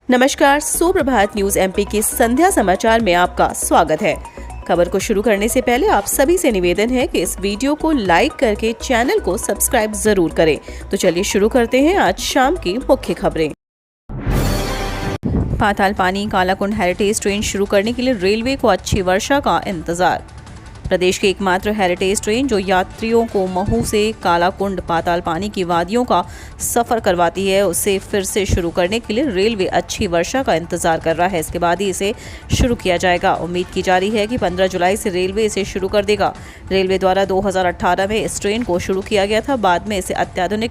नमस्कार, सुप्रभात news MP के संध्या समाचार में आपका स्वागत है। खबर को शुरू करने से पहले आप सभी से निवेदन है कि इस वीडियो को लाइक करके चैनल को सब्सक्राइब जरूर करें। तो चलिए शुरू करते हैं आज शाम की मुख्य खबरें। पातालपानी कालाकुंड हेरिटेज ट्रेन शुरू करने के लिए रेलवे को अच्छी वर्षा का इंतजार। प्रदेश की एकमात्र हेरिटेज ट्रेन जो यात्रियों को महू से कालाकुंड पातालपानी की वादियों का सफर करवाती है, उसे फिर से शुरू करने के लिए रेलवे अच्छी वर्षा का इंतजार कर रहा है। इसके बाद ही इसे शुरू किया जाएगा। उम्मीद की जा रही है कि 15 जुलाई से रेलवे इसे शुरू कर देगा। रेलवे द्वारा 2018 में इस ट्रेन को शुरू किया गया था। बाद में इसे अत्याधुनिक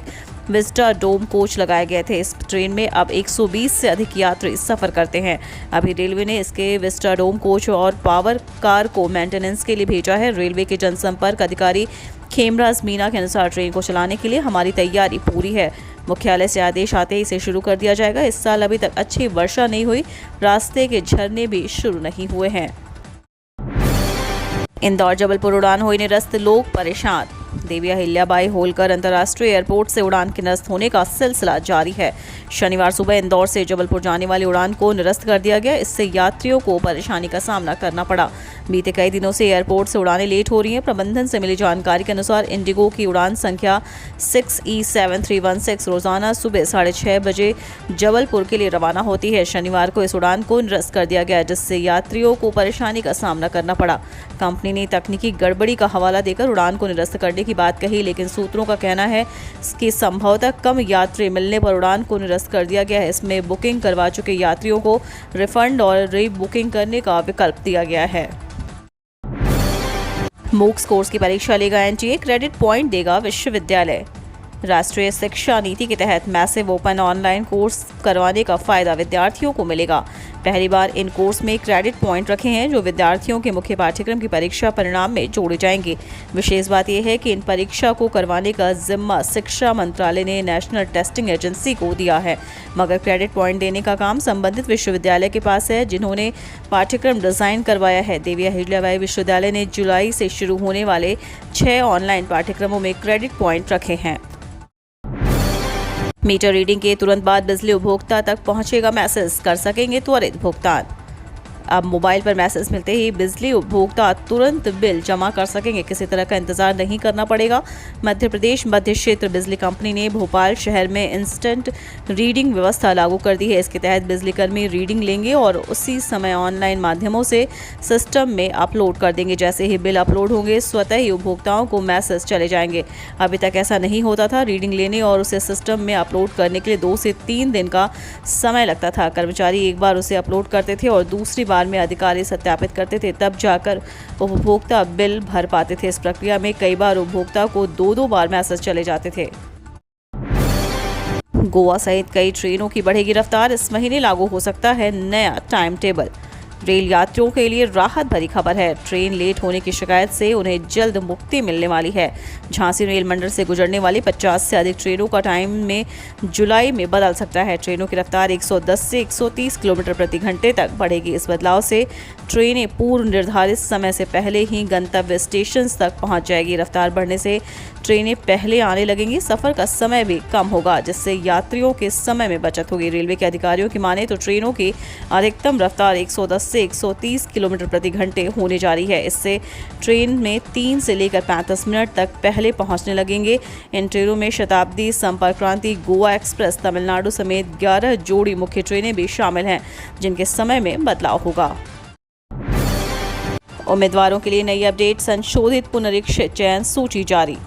विस्टा डोम कोच लगाए गए थे। इस ट्रेन में अब 120 से अधिक यात्री सफर करते हैं। अभी रेलवे ने इसके विस्टा डोम कोच और पावर कार को मेंटेनेंस के लिए भेजा है। रेलवे के जनसंपर्क अधिकारी खेमराज मीना के अनुसार ट्रेन को चलाने के लिए हमारी तैयारी पूरी है। मुख्यालय से आदेश आते ही इसे शुरू कर दिया जाएगा। इस साल अभी तक अच्छी वर्षा नहीं हुई, रास्ते के झरने भी शुरू नहीं हुए हैं। इंदौर जबलपुर उड़ान हुई निरस्त, लोग परेशान। देवी अहिल्याबाई होलकर अंतर्राष्ट्रीय एयरपोर्ट से उड़ान के निरस्त होने का सिलसिला जारी है। शनिवार सुबह इंदौर से जबलपुर जाने वाली उड़ान को निरस्त कर दिया गया। इससे यात्रियों को परेशानी का सामना करना पड़ा। बीते कई दिनों से एयरपोर्ट से उड़ानें लेट हो रही हैं। प्रबंधन से मिली जानकारी के अनुसार इंडिगो की उड़ान संख्या 6E7316 रोजाना सुबह 6:30 बजे जबलपुर के लिए रवाना होती है। शनिवार को इस उड़ान को निरस्त कर दिया गया, जिससे यात्रियों को परेशानी का सामना करना पड़ा। कंपनी ने तकनीकी गड़बड़ी का हवाला देकर उड़ान को निरस्त करने की बात कही, लेकिन सूत्रों का कहना है कि संभवतः कम यात्री मिलने पर उड़ान को निरस्त कर दिया गया है। इसमें बुकिंग करवा चुके यात्रियों को रिफंड और री बुकिंग करने का विकल्प दिया गया है। मूक्स कोर्स की परीक्षा लेगा एनटीए, क्रेडिट पॉइंट देगा विश्वविद्यालय। राष्ट्रीय शिक्षा नीति के तहत मैसिव ओपन ऑनलाइन कोर्स करवाने का फायदा विद्यार्थियों को मिलेगा। पहली बार इन कोर्स में क्रेडिट पॉइंट रखे हैं जो विद्यार्थियों के मुख्य पाठ्यक्रम की परीक्षा परिणाम में जोड़े जाएंगे। विशेष बात यह है कि इन परीक्षा को करवाने का जिम्मा शिक्षा मंत्रालय ने नेशनल टेस्टिंग एजेंसी को दिया है, मगर क्रेडिट पॉइंट देने का काम संबंधित विश्वविद्यालय के पास है जिन्होंने पाठ्यक्रम डिजाइन करवाया है। देवी अहिल्याबाई विश्वविद्यालय ने जुलाई से शुरू होने वाले 6 ऑनलाइन पाठ्यक्रमों में क्रेडिट पॉइंट रखे हैं। मीटर रीडिंग के तुरंत बाद बिजली उपभोक्ता तक पहुंचेगा मैसेज, कर सकेंगे त्वरित भुगतान। अब मोबाइल पर मैसेज मिलते ही बिजली उपभोक्ता तुरंत बिल जमा कर सकेंगे, किसी तरह का इंतजार नहीं करना पड़ेगा। मध्य प्रदेश मध्य क्षेत्र बिजली कंपनी ने भोपाल शहर में इंस्टेंट रीडिंग व्यवस्था लागू कर दी है। इसके तहत बिजली कर्मी रीडिंग लेंगे और उसी समय ऑनलाइन माध्यमों से सिस्टम में अपलोड कर देंगे। जैसे ही बिल अपलोड होंगे, स्वतः ही उपभोक्ताओं को मैसेज चले जाएंगे। अभी तक ऐसा नहीं होता था। रीडिंग लेने और उसे सिस्टम में अपलोड करने के लिए 2 से 3 दिन का समय लगता था। कर्मचारी एक बार उसे अपलोड करते थे और दूसरी बार में अधिकारी सत्यापित करते थे, तब जाकर उपभोक्ता बिल भर पाते थे। इस प्रक्रिया में कई बार उपभोक्ता को 2-2 बार मैसेज चले जाते थे। गोवा सहित कई ट्रेनों की बढ़ेगी रफ्तार, इस महीने लागू हो सकता है नया टाइम टेबल। रेल यात्रियों के लिए राहत भरी खबर है। ट्रेन लेट होने की शिकायत से उन्हें जल्द मुक्ति मिलने वाली है। झांसी रेल मंडल से गुजरने वाली 50 से अधिक ट्रेनों का टाइम में जुलाई में बदल सकता है। ट्रेनों की रफ्तार 110 से 130 किलोमीटर प्रति घंटे तक बढ़ेगी। इस बदलाव से ट्रेनें पूर्व निर्धारित समय से पहले ही गंतव्य स्टेशन तक पहुंच जाएगी। रफ्तार बढ़ने से ट्रेनें पहले आने लगेंगी, सफर का समय भी कम होगा, जिससे यात्रियों के समय में बचत होगी। रेलवे के अधिकारियों की माने तो ट्रेनों की अधिकतम रफ्तार 110 से 130 किलोमीटर प्रति घंटे होने जा रही है। इससे ट्रेन में 3 से लेकर 35 मिनट तक पहले पहुंचने लगेंगे। इन ट्रेनों में शताब्दी, संपर्क क्रांति, गोवा एक्सप्रेस, तमिलनाडु समेत 11 जोड़ी मुख्य ट्रेनें भी शामिल हैं, जिनके समय में बदलाव होगा। उम्मीदवारों के लिए नई अपडेट, संशोधित पुनरीक्षित चयन सूची जारी।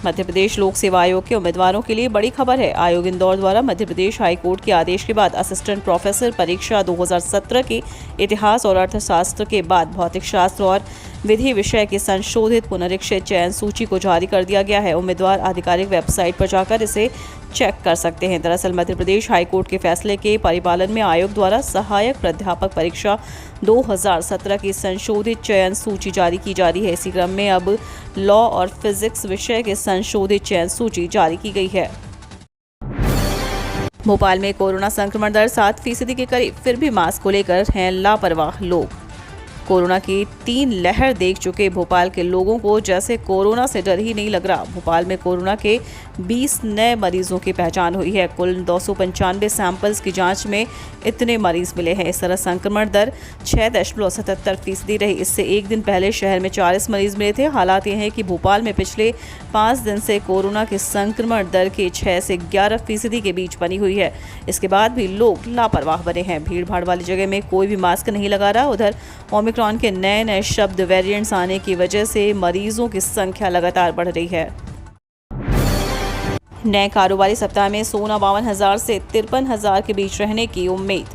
मध्य प्रदेश लोक सेवा आयोग के उम्मीदवारों के लिए बड़ी खबर है। आयोग इंदौर द्वारा मध्य प्रदेश हाई कोर्ट के आदेश के बाद असिस्टेंट प्रोफेसर परीक्षा 2017 की इतिहास और अर्थशास्त्र के बाद भौतिक शास्त्र और विधि विषय की संशोधित पुनरीक्षित चयन सूची को जारी कर दिया गया है। उम्मीदवार आधिकारिक वेबसाइट पर जाकर इसे चेक कर सकते हैं। दरअसल मध्य प्रदेश हाई कोर्ट के फैसले के परिपालन में आयोग द्वारा सहायक प्राध्यापक परीक्षा 2017 की संशोधित चयन सूची जारी की जा रही है। इसी क्रम में अब लॉ और फिजिक्स विषय की संशोधित चयन सूची जारी की गई है। भोपाल में कोरोना संक्रमण दर 7% के करीब, फिर भी मास्क को लेकर हैं लापरवाह लोग। कोरोना की 3 लहर देख चुके भोपाल के लोगों को जैसे कोरोना से डर ही नहीं लग रहा। भोपाल में कोरोना के 20 नए मरीजों की पहचान हुई है। कुल 295 सैंपल्स की जांच में इतने मरीज मिले हैं। इस तरह संक्रमण दर 6.77% रही। इससे एक दिन पहले शहर में 40 मरीज मिले थे। हालात ये हैं कि भोपाल में पिछले 5 दिन से कोरोना के संक्रमण दर के 6 से 11% के बीच बनी हुई है। इसके बाद भी लोग लापरवाह बने हैं। भीड़ भाड़ वाली जगह में कोई भी मास्क नहीं लगा रहा। उधर ओमिक्रॉन के नए शब्द वेरिएंट्स आने की वजह से मरीजों की संख्या लगातार बढ़ रही है। नए कारोबारी सप्ताह में सोना 52,000 से 53,000 के बीच रहने की उम्मीद।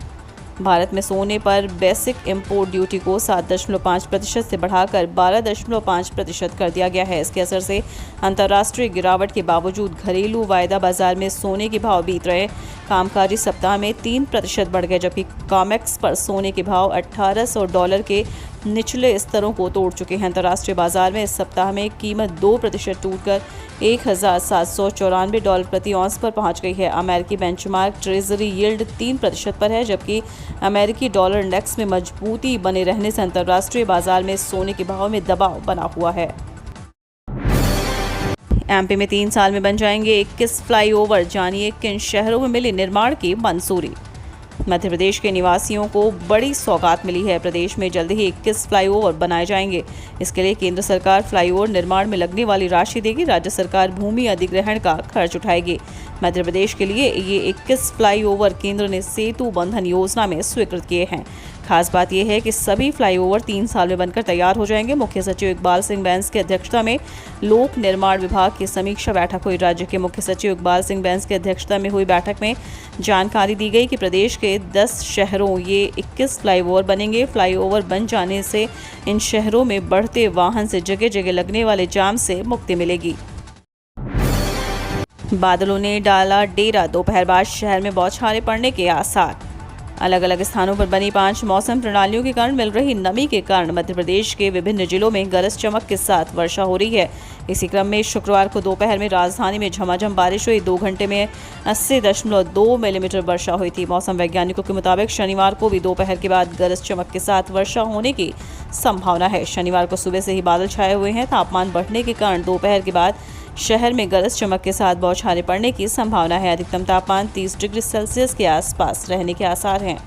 भारत में सोने पर बेसिक इंपोर्ट ड्यूटी को 7.5% से बढ़ाकर 12.5% कर दिया गया है। इसके असर से अंतर्राष्ट्रीय गिरावट के बावजूद घरेलू वायदा बाजार में सोने के भाव बीत रहे कामकाजी सप्ताह में 3% बढ़ गए, जबकि कॉमेक्स पर सोने के भाव $1,800 के निचले स्तरों को तोड़ चुके हैं। अंतर्राष्ट्रीय बाजार में इस सप्ताह में कीमत 2% टूटकर $1,794 प्रति औंस पर पहुंच गई है। अमेरिकी बेंचमार्क ट्रेजरी यील्ड 3% पर है, जबकि अमेरिकी डॉलर इंडेक्स में मजबूती बने रहने से अंतर्राष्ट्रीय बाजार में सोने के भाव में दबाव बना हुआ है। एमपी में 3 साल में बन जाएंगे 21 फ्लाईओवर। जानिए किन शहरों में मिली निर्माण की मंजूरी। मध्य प्रदेश के निवासियों को बड़ी सौगात मिली है। प्रदेश में जल्द ही 21 फ्लाईओवर बनाए जाएंगे। इसके लिए केंद्र सरकार फ्लाईओवर निर्माण में लगने वाली राशि देगी। राज्य सरकार भूमि अधिग्रहण का खर्च उठाएगी। मध्य प्रदेश के लिए ये 21 फ्लाईओवर केंद्र ने सेतु बंधन योजना में स्वीकृत किए हैं। खास बात यह है कि सभी फ्लाईओवर 3 साल में बनकर तैयार हो जाएंगे। मुख्य सचिव इकबाल सिंह बैंस की अध्यक्षता में लोक निर्माण विभाग की समीक्षा बैठक हुई। राज्य के मुख्य सचिव इकबाल सिंह बैंस की अध्यक्षता में हुई बैठक में जानकारी दी गई कि प्रदेश के 10 शहरों ये 21 फ्लाईओवर बनेंगे। फ्लाईओवर बन जाने से इन शहरों में बढ़ते वाहन से जगह जगह लगने वाले जाम से मुक्ति मिलेगी। बादलों ने डाला डेरा। दोपहर बाद शहर में बौछारें पड़ने के आसार। अलग अलग स्थानों पर बनी 5 मौसम प्रणालियों के कारण मिल रही नमी के कारण मध्य प्रदेश के विभिन्न जिलों में गरज चमक के साथ वर्षा हो रही है। इसी क्रम में शुक्रवार को दोपहर में राजधानी में झमाझम बारिश हुई। 2 घंटे में 80.2 मिलीमीटर वर्षा हुई थी। मौसम वैज्ञानिकों के मुताबिक शनिवार को भी दोपहर के बाद गरज चमक के साथ वर्षा होने की संभावना है। शनिवार को सुबह से ही बादल छाए हुए हैं। तापमान बढ़ने के कारण दोपहर के बाद शहर में गरज चमक के साथ बौछारें पड़ने की संभावना है। अधिकतम तापमान 30 डिग्री सेल्सियस के आसपास रहने के आसार हैं।